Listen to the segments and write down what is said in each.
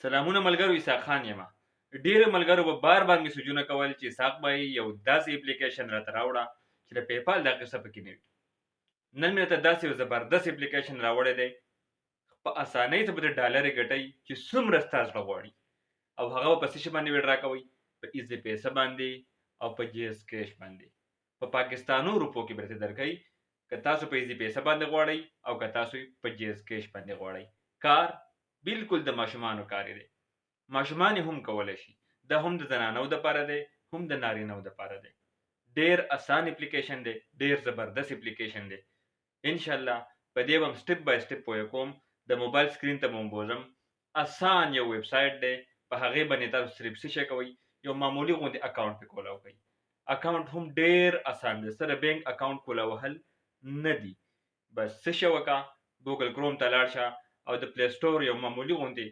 سلامونه ملګرو، اسحاق خان یم. ډېرو ملګرو به بار بار میسجونه کول چې اسحاق بھائی یو داسې اپلیکیشن راته راوړه چې د پیپال دا قصه پکې نه وي. نن مې راته داسې یو زبردست اپلیکیشن راوړی دی، په اسانۍ ته به د ډالرې ګټئ چې څومره ستا زړه غواړي، او هغه به په څه شي باندې ویډرا کوئ؟ په ایزي پیسه باندې او په جی اس کیش باندې. په پاکستانو روپو کې به درته درکوي که تاسو په ایزي پیسه باندې غواړئ او که تاسو په جی اس کیش باندې غواړئ. کار بالکل د ماشومانو کار دی، ماشومان هم کولی شي. دا هم د زنانو دپاره دی، هم د نارینهو دپاره دی. ډېر اسان اپلیکیشن دی، ډېر زبردست اپلیکیشن دی. انشاءالله په دې به هم سټپ بای سټپ پوهه کوم. د موبایل سکرین ته به هم بوځم. اسان یو ویب سایټ دی، په هغې باندې تاسو صرف څه شی کوئ؟ یو معمولي غوندې اکاونټ پې کولاو کوئ. اکاونټ هم ډېر اسان دی، سره بینک اکاونټ کولاوهل نه دي. بس څه شی وکړه، ګوګل کروم ته لاړ شه او د پلی سټور یو معمولي غوندې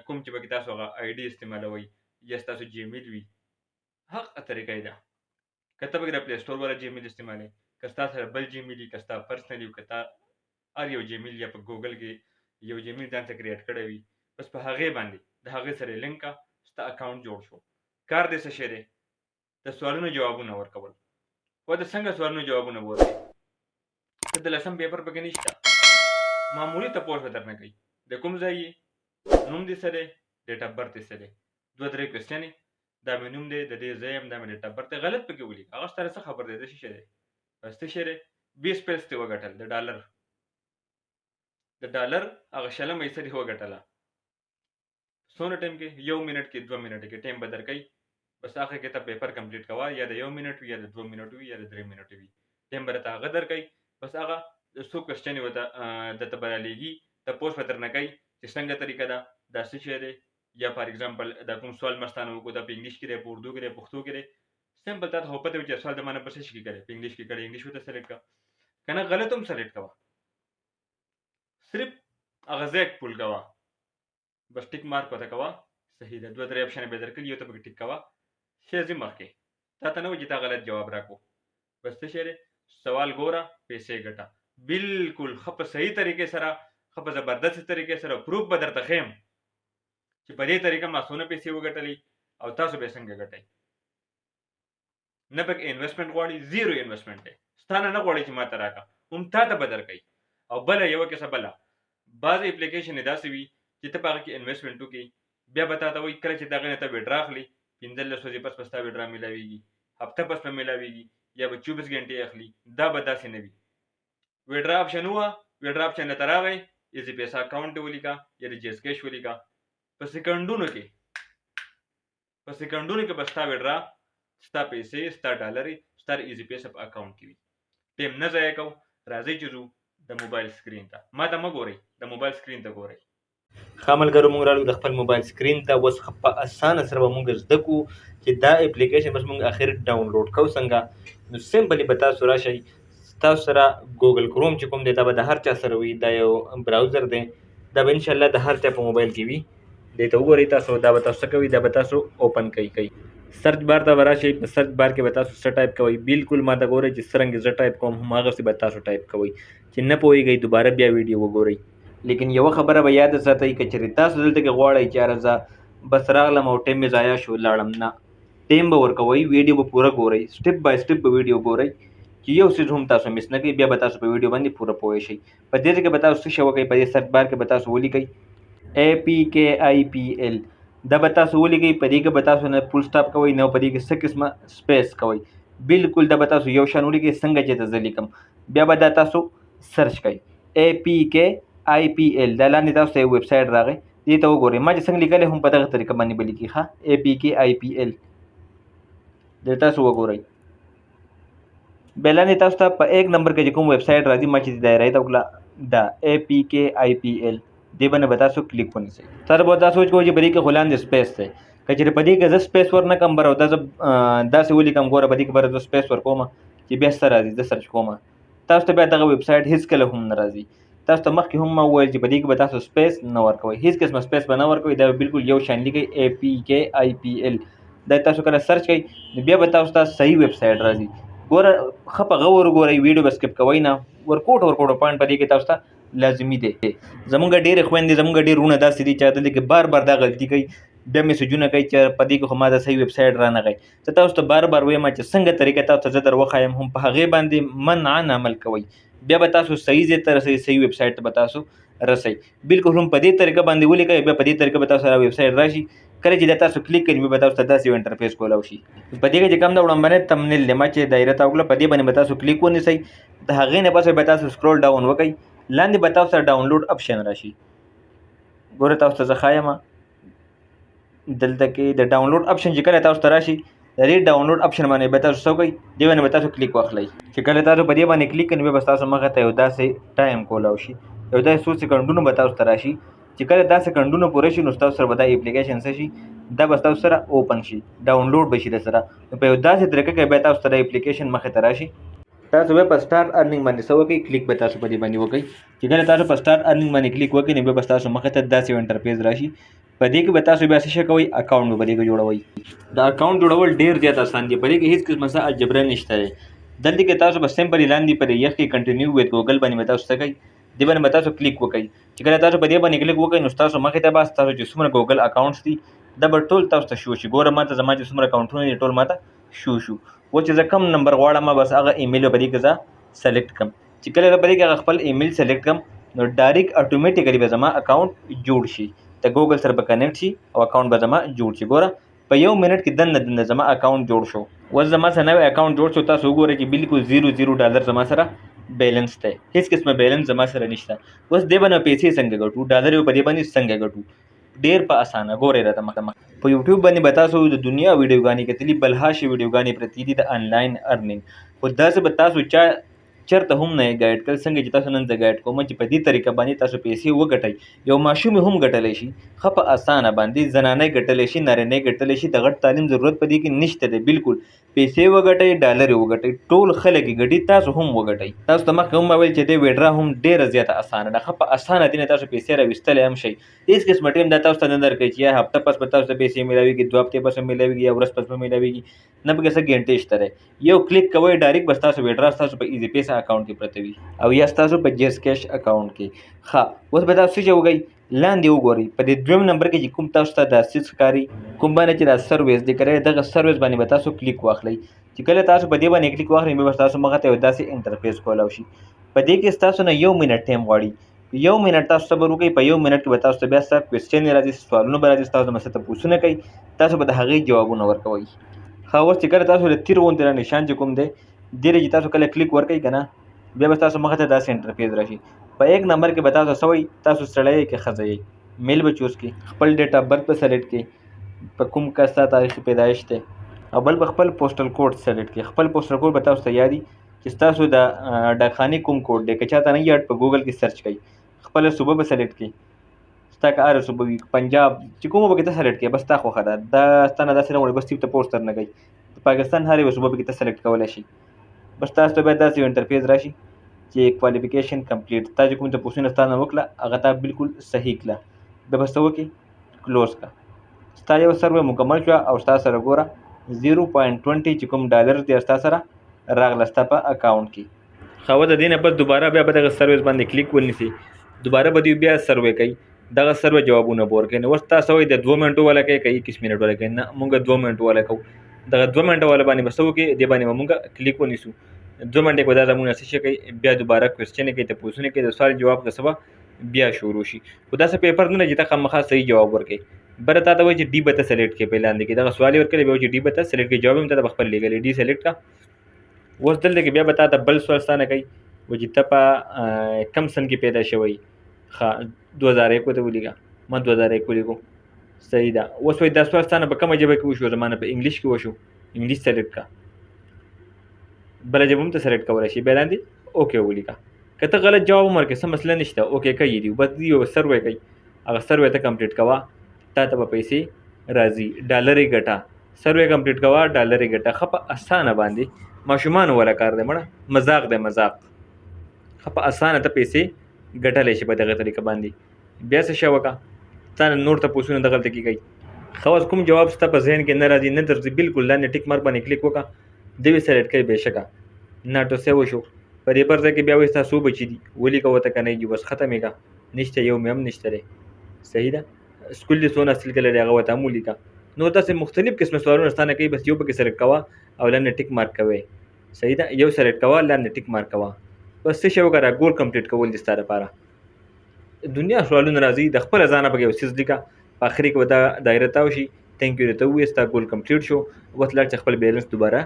کوم چې پکې تاسو هغه آی ډي استعمالوئ یا ستاسو جیمیل وي، هغه طریقه یې ده. که ته پکې د پلی سټور والا جیمیل استعمالوې، که ستا سره بل جیمیل وي، که ستا پرسنل وي، که تا هر یو جیمیل یا په ګوګل کې یو جیمیل ځان ته کریټ کړی وي، بس په هغې باندې د هغې سره یې لینک کړه، ستا اکاونټ جوړ شو. کار دې څه شی دی؟ د سوالونو جوابونه ورکول. خو د څنګه سوالونو جوابونه به ورکوي؟ که د لسم پیپر پکې نشته، معمولي تپوس به درنه کوي. د کوم ځای یې؟ نوم دې څه دی؟ ډیټ اف برث دې څه دی؟ 2-3 کوېسچنې. دا مې نوم دی، د دې ځای یم، دا مې ډیټ اف برث دی. غلط پکې ولیکه، هغه ستا څه خبر دی؟ د څه شی دی؟ بس څه شی دی؟ 20 پیسې دې وګټل، د ډالر هغه شلم پیسه دې وګټله. څونه ټایم کې؟ 1 منټ کې، 2 منټ کې ټایم به درکوي. بس هغه کې ته پیپر کمپلیټ کوه، یا د 1 منټ وي، یا د 2 منټ وي، یا د 3 منټ وي. ټایم به درته هغه درکوي. بس هغه څو کوېسچنې درته به رالیږي، تپوس به درنه کوي چې څنګه طریقه ده، دا څه شی دی، یا فار ایګزامپل دا کوم سوال مستانه وکړو، دا په انګلیش کې دی، په اردو کې دی، پښتو کې دی. سمپل تا ته خو پته وي چې سوال د ما نه په څه شي کې کړی، په انګلیش کې کړی، انګلیش ورته سلیکټ کړه، که نه غلط هم سلیکټ کوه، صرف هغه ځای پول کوه، بس ټیک مارک ورته کوه، صحیح ده. 2-3 اپشن به درکړي، یو ته پکې ټیک کوه، ښه ځي مخکې. تا ته نه وایي چې تا غلط جواب راکړو. بس څه شی دی؟ سوال ګوره، پیسې ګټه. بالکل ښه په صحیح طریقې سره، ښه په زبردست طریقې سره پروف به درته ښیم چې په دې طریقه ما څونه پیسې وګټلې او تاسو به یې څنګه ګټئ. نه پکې انویسټمنټ غواړي، زیرو انویسټمنټ دی. ستا نه نه غواړي چې ما ته راکړه، هم تا ته به درکوي. او بله یوه کیسه بله، بعضې اپلیکیشن یې داسې وي چې ته په هغه کې انویسټمنټ وکړې، بیا به تا ته وایي کله چې د هغې نه ته ویډرا اخلي، 15 ورځې پس به ستا ویډرا میلاویږي، هفته پس به میلاویږي، یا به 24 ګنټې اخلي. دا به داسې نه وي. ویډرا آپشن ووه، ویډرا آپشن ته راغی، ایزي پیسه اکاونټ دې ولیکه یا د جی اس کیش ولیکه، په سیکنډونو کې به ستا ویډرا، ستا پیسې، ستا ډالرې ستا د ایزي پیسه په اکاونټ کې وي. ټایم نه ضایع کوو، راځئ چې ځو د موبایل سکرین ته. ما ته مه ګورئ، د موبایل سکرین ته ګورئ. ښه ملګرو، موږ راغلو د خپل موبایل سکرین ته. اوس په اسانه سره به موږ زده کړو چې دا اپلیکیشن بس موږ اخر ډاونلوډ کوو څنګه. نو سمپلی به تاسو راشئ، تاسو سره ګوګل کروم چې کوم دی دا به د هر چا سره وي، دا یو براوزر دی، دا به انشاءالله د هر چا په موبایل کې وي. دې ته وګورئ تاسو، دا به تاسو څه کوئ، دا به تاسو اوپن کوئ. سرچ بار ته به راشئ، په سرچ بار کې به تاسو څه ټایپ کوئ، بالکل ما ته ګورئ چې څرنګه زه ټایپ کوم هماغسې به تاسو ټایپ کوئ. چې نه پوهېږئ دوباره بیا ویډیو وګورئ. لیکن یوه خبره به یاد ساتئ، که چېرې تاسو دلته کې غواړئ چې یاره زه بس راغلم او ټایم مې ضایع شو لاړم، نه، ټایم به ورکوئ، ویډیو به پوره ګورئ، سټپ بای سټپ به ویډیو ګورئ چې یو څیز هم تاسو مس نه کوئ. بیا به تاسو په ویډیو باندې پوره پوه شئ. په دې ځای کې به تاسو څه شی وکئ، په دې سرچ بار کې به تاسو ولیکئ APKIPL، دا به تاسو ولیکئ. په دې کې به تاسو نه فول سټاپ کوئ، نه په دې کې څه قسمه سپیس کوئ، بالکل دا به تاسو یو شان ولیکئ څنګه چې زه لیکم. بیا به دا تاسو سرچ کوئ APKIPL، دا لاندې تاسو ته یو ویب سایټ راغی، دې ته وګورئ. ما چې څنګه لیکلی هم په دغه طریقه باندې به لیکي. ښه APKIPL دې تاسو وګورئ. بیا لاندې تاسو ته په 1 نمبر کې چې کوم ویب سایټ راځي، ما چې دایره ته وکړه دا APKIPL، دې باندې به تاسو کلیک ونیسئ. سره به تاسو سوچ کوئ چې په دې کې خو لاندې سپیس دی، که چېرې په دې کې زه سپیس ورنه کړم بره، دا زه داسې ولیکم، ګوره په دې کې بره زه سپیس ورکوم چې بیا څه راځي، زه سرچ کوم، تاسو ته بیا دغه ویب سایټ هېڅکله هم نه راځي. تاسو ته مخکې هم ما وویل چې په دې کې به تاسو سپیس نه ورکوئ، هېڅ قسمه سپیس به نه ورکوئ، دا به بالکل یو شان لیکئ APKIPL. دا تاسو کله سرچ کوئ نو بیا به تاسو ته صحیح ویب سایټ راځي. ګوره ښه په غور وګورئ، ویډیو به سکپ کوئ نه، ورکوټ پوینټ په دې کې تاسو ته لازمي دی. زمونږ ډېرې خویندې زمونږ ډېر وروڼه داسې دي چې دلته کې بار بار دا غلطي کوي، بیا میسجونه کوي چې په دې کې خو ما د صحیح ویب سایټ رانغی. زه تاسو ته بار بار وایم چې څنګه طریقه تاسو ته زه در وښایم هم په هغې باندې منعا عمل کوئ، بیا به تاسو صحیح ځای ته رسئ، صحیح ویب سایټ ته به تاسو رسئ. بالکل هم په دې طریقه باندې ولیکئ، بیا په دې طریقه به تاسو سره ویب سایټ راشي. کله چې دا تاسو کلیک کړئ بیا به تاسو ته داسې یو انټرفیس کولی شي. په دې کې چې کوم د وړاندې تمنیل دی ما چې دایره ته وکړه، په دې باندې به تاسو کلیک ونیسئ. د هغې نه پس به تاسو سکرول ډاون وکئ، لاندې به تاسو سره ډاونلوډ اپشن راشي. ګوره تاسو ته زه ښایم دلته کې د ډاونلوډ اپشن چې کله تاسو ته راشي، د دې ډاونلوډ اپشن باندې به تاسو څه کوئ، دې باندې به تاسو کلیک واخلئ. چې کله تاسو په دې باندې کلیک کړئ بیا به تاسو مخې ته یو داسې ټایم کولی شي، یو داسې څو سیکنډونه به تاسو ته راشي. چې کله دا سیکنډونه پوره شي نو تاسو سره به دا اپلیکیشن څه شي، دا به تاسو سره اوپن شي، ډاونلوډ به شي درسره. نو په یو داسې طریقه کې بیا تاسو ته دا اپلیکیشن مخې ته راشي. تاسو به په سٹارټ ارننګ باندې څه وکئ، کلیک به تاسو په دې باندې وکئ. چې کله تاسو په سٹارټ ارننګ باندې کلیک وکئ نو بیا به تاسو مخې ته داسې یو انټرفیس راشي. په دې کې به تاسو بیا څه شی کوئ، اکاونټ به په دې کې جوړوئ. دا اکاونټ جوړول ډېر زیات اسان دی، په دې کې هېڅ قسمه څه الجبره نشته دی. دلته کې تاسو به سمپلي لاندې په یخ کې کنټینیو ویت ګوګل باندې به تاسو څه کوئ، دې باندې به تاسو کلیک وکئ. چې کله تاسو په دې باندې کلیک وکئ نو تاسو مخې ته به تاسو چې څومره ګوګل اکاونټس دي دا به ټول تاسو ته شو شي. ګوره ما ته زما چې څومره اکاونټونه دي ټول ما ته شو. اوس چې زه کم نمبر غواړم بس هغه ایمیل به په دې کې زه سلیکټ کړم. چې کله زه په دې کې هغه خپل ایمیل سلیکټ کړم نو ډایرکټ اټومیټیکلی به زما اکاونټ جوړ شي، د ګوګل سره به کنیکټ شي او اکاونټ به زما جوړ شي. ګوره په یو منټ کې دننه زما اکاونټ جوړ شو. اوس زما سره نوی اکاونټ جوړ شو، تاسو وګورئ چې بالکل $0 زما سره بیلنس دی، هیڅ قسمه بیلنس زما سره نشته. اوس دې باندې پیسې څنګه ګټو، ډالر په دې باندې څنګه ګټو، ډېر په اسانه. ګورئ راته مخ په یوټیوب باندې به تاسو د دنیا ویډیوګانې کتلي، بلهاشي ویډیوګانې پرتې دي د آنلاین ارننګ. خو داسې به تاسو چېرته هم نه ګایډ کړل، څنګه چې تاسو نن زه ګایډ کوم چې په دې طریقه باندې تاسو پیسې وګټئ. یو ماشوم هم ګټلی شي ښه په اسانه باندې، زنانه ګټلی شي، نارینه ګټلی شي، د غټ تعلیم ضرورت په دې کې نشته دی. بالکل پیسې وګټئ، ډالر وګټئ، ټول خلک یې ګټي، تاسو هم وګټئ. تاسو ته مخکې هم ما ویل چې دې ویډرا هم ډېره زیاته اسانه ده، ښه په اسانه دې نه تاسو پیسې راویستلی هم شئ. هېڅ قسمه ټایم دا تاسو ته نه درکوي چې یا هفته پس به تاسو ته پیسې میلاویږي، 2 هفتې پس به میلاویږي، یا ورځ پس به میلاویږي، نه پکې څه ګینټې شته دی. یو کلیک کوئ ډایرکټ به ستاسو ویډرا ستاسو په ایزي پیسه اکاونټ کې پرته وي او یا ستاسو په جیس کیش اکاونټ کې. ښه اوس به تاسو څه وکئ، لاندې وګورئ په دې دویم نمبر کې چې کوم تاسو ته دا څیز ښکاري، کوم باندې چې دا سروس دی کړی، دغه سروس باندې به تاسو کلیک واخلئ. چې کله تاسو په دې باندې کلیک واخلئ بیا به تاسو مخې ته یو داسې انټرفیس کولی شي. په دې کې ستاسو نه 1 منټ ټایم غواړي، 1 منټ تاسو صبر وکړئ. په 1 منټ کې به تاسو ته بیا څه کوېسچن راځي، سوالونه به راځي، تاسو به څه تپوسونه کوي، تاسو به د هغې جوابونه ورکوئ. ښه اوس چې کله تاسو د تیر غوندې را نشان چې کوم دی دې چې تاسو کله کلیک ورکئ که نه بیا به ستاسو مخې ته داسې انټرفیس راشي. په 1 نمبر کې به تاسو څه وایي، تاسو سړی یې که ښځه یې، میل به چوز کړئ، خپل ډیټ آف برت به سلیکټ کړئ، په کوم کس ستا تاریخ پیدایش دی، او بل به خپل پوسټل کوډ سلیکټ کړئ. خپل پوسټل کوډ به تاسو ته یادي چې ستاسو د ډاکخانې کوم کوډ دی. که چاته نه یاد په ګوګل کې سرچ کړئ. خپله صوبه به سلیکټ کړئ، ستا که هره صوبه وي، پنجاب چې کومه به کې ته سلیکټ کړئ، بس ستا خوښه ده. دا ستا نه داسې نه غواړي بس ټیپ ته پوسټ درنه کوي. د پاکستان هر یوه صوبه به کې ته سلیکټ کولی شي. بس تاسو ته باید داسې یو انټرفیس راشي چې کوالیفیکیشن کمپلیټ، تا چې کوم تپوسونه ستا نه وکړه هغه تا بالکل صحیح کړه، بیا به څه وکړې، کلوز کړه. ستا یو سروې مکمل شوه او ستا سره ګوره 0.20 چې کوم ډالر دی ستا سره راغله ستا په اکاونټ کې. ښه اوس د دې نه بس دوباره بیا به دغه سروس باندې کلیک ونیسئ، دوباره به دوی بیا سروې کوي، دغه سروې جوابونه به ورکوي. نو اوس تاسو وایي د 2 منټو والا کوي که 21 منټ والا کوي، نه مونږ 2 منټو والا کوو. دغه 2 منټه والا باندې به څه وکړي، دې باندې به مونږ کلیک ونیسو. 2 منټې به دا زمونږ څه شي کوي، بیا دوباره کوېسچن یې کوي، تپوسونه کوي، د سوال جواب که څه به بیا شروع شي. خو داسې پیپر نه دی چې ته خامخا صحیح جواب ورکوي. بله تا ته وایي چې ډي به ته سلیکټ کړې، په لاندې کې دغه سوال یې ورکړی، بیا وایي چې ډي به ته سلیکټ کړې، جواب هم تا ته به خپل لیږلی، ډي سلیکټ کړه. اوس دلته کې بیا به تا ته بل سوال ستا نه کوي، وایي چې ته په کم سن کې پیدا شوی. ښه 2001 ته ولیکه، ما 2001 ولیکو، صحیح ده. اوس وایي دا سوال ستا نه په کومه ژبه کې وشو، زما نه په انګلیش کې وشو، انګلیش سلیکټ کړه. بله ژبه هم ته سلیکټ کولی شي، بیا لاندې اوکې ولیکه. که ته غلط جواب هم ورکړې څه مسله نشته، اوکې کوي دي، بس دوی یو سروې کوي، هغه سروې ته کمپلیټ کوه، تا ته به پیسې راځي، ډالر یې ګټه. سروې کمپلیټ کوه، ډالر یې ګټه. ښه په اسانه باندې ماشومانو والا کار دی، مړه مذاق دی مذاق. ښه په اسانه ته پیسې ګټلی شي په دغه طریقه باندې. بیا څه شی وکړه، تا نه نور تپوسونه دغلته کې کوي. ښه اوس کوم جواب ستا په ذهن کې نه راځي نه درځي، بالکل لاندې ټیک مارک باندې کلیک وکړه، دوی سلیکټ کوي بېشکه. ناټو سیو وشو، په دې پر ځای کې بیا وایي ستا څو بچي دي ولیکه ورته که نه یې بس ختم یې کړه نشته یو مې هم نشته دی صحیح ده سکول دې څونه اصل کې لري هغه ورته هم ولیکه نو داسې مختلف قسمه سوالونه ستانه کوي بس یو پکې سلیکټ کوه او لاندې ټیک مارک کوئ صحیح ده یو سلیکټ کوه لاندې ټیک مارک کوه بس څه شی وکړه ګول کمپلیټ کول دي ستا لپاره دنیا سوالونه راځي د خپله ځانه پکې یو څیز لیکه په اخري کې به دا دایره تاو شي تھینک یو درته ووایي ستا ګول کمپلیټ شو اوس لاړ چې خپل بیلنس دوباره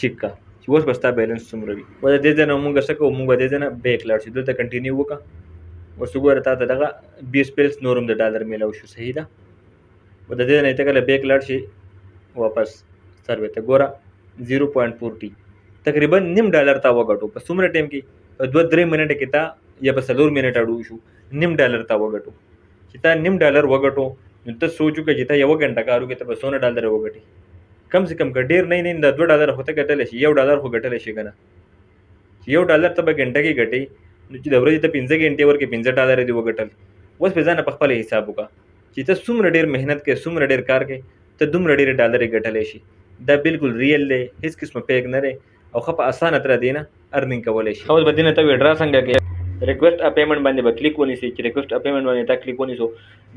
چیک کړه چې اوس به ستا بیلنس څومره وي و د دې ځای نه مونږ څه کوو مونږ به دې ځای نه بیک لاړ شو دلته کنټینیو وکړه اوس وګوره تا ته دغه 20 پیلس نور هم د ډالر میلاو شو صحیح ده و د دې نه ته کله بیک لاړ شي واپس سروې ته ګوره 0.40 تقریبا نیم ډالر تا وګټو په څومره ټایم کې په 2-3 منټه کې تا یا په 4 منټه اډو شو نیم ډالر تا وګټو چې تا نیم ډالر وګټو نو ته سوچو چې تا یو غنټه کارو کې ته په 100 ډالر وګټي کم سے کم که ډیر نه د 2 ډالر هوته ګټل شي 1 ډالر خو ګټل شي کنه چې 1 ډالر ته به غنټه کې ګټي نو چې د ورځې ته 15 غنټې ورکې 15 ډالر دی وګټل اوس په ځان په خپل حساب وکړه چې ته څومره ډیر مهنت کې څومره ډیر کار کې ته دومره ډیر ډالر ګټلې شي دا بالکل ریل دی هیڅ قسمه پیک نه لري او خو په اسانه تر دی نه ارنینګ کولای شي اوس بدینه ته وډرا څنګه کې ریکویسټ ا پیمنٹ باندې به کلیک ونیسي چې ریکویسټ ا پیمنٹ باندې تا کلیک ونیسو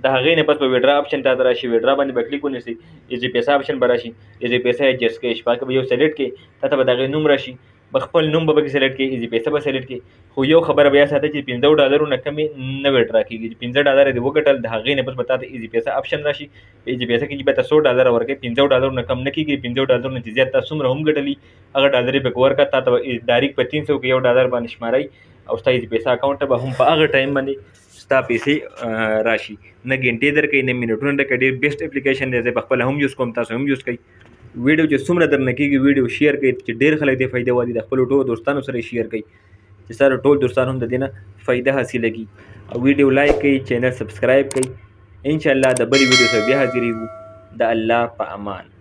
د هغې نه پس په وډرا اپشن ته راشي وډرا باندې به کلیک ونیسي ایزي پیسې اپشن به راشي ایزي پیسې ایڈجسټ کې شپه کې یو سلیکټ کې تا ته به دغه نوم راشي خپل نوم به کې سلیکټ کې ایزي پیسې به سلیکټ کې خو یو خبره بیا ساته چې 15 ډالر نه کمې نه وډرا کېږي 15 ډالر دی وګټل د هغې نه پس پتا ته ایزي پیسې اپشن راشي ایزي پیسې کې به 100 ډالر ورکې 15 ډالر نه کم نه کېږي 15 ډالر نه زیات تاسو څومره هم ګټلی هغه ډالر به ورکا تا ته ډایرکټ په 300 کې یو ډالر باندې شمارای او ستا ایزي پیسې اکاونټ به هم په هغه ټایم باندې ستا پیسې راشي نه ګنټې درکې نه منټونه درکې ډېر بیسټ اپلیکیشن دی زه په خپل هم یوز کوم تاسو هم یوز کړئ ویډیو چې څومره درنه کېږي ویډیو شیر کړئ چې ډېر خلک دې فایده والي د خپلو ټولو دوستانو سره شیر کړئ چې سره ټول دوستان هم د دې نه فایده حاصله کړي او ویډیو لایک کړئ چینل سبسکرایب کړئ انشاءالله د بلې ویډیو سره بیا حاضرېږو د الله په امان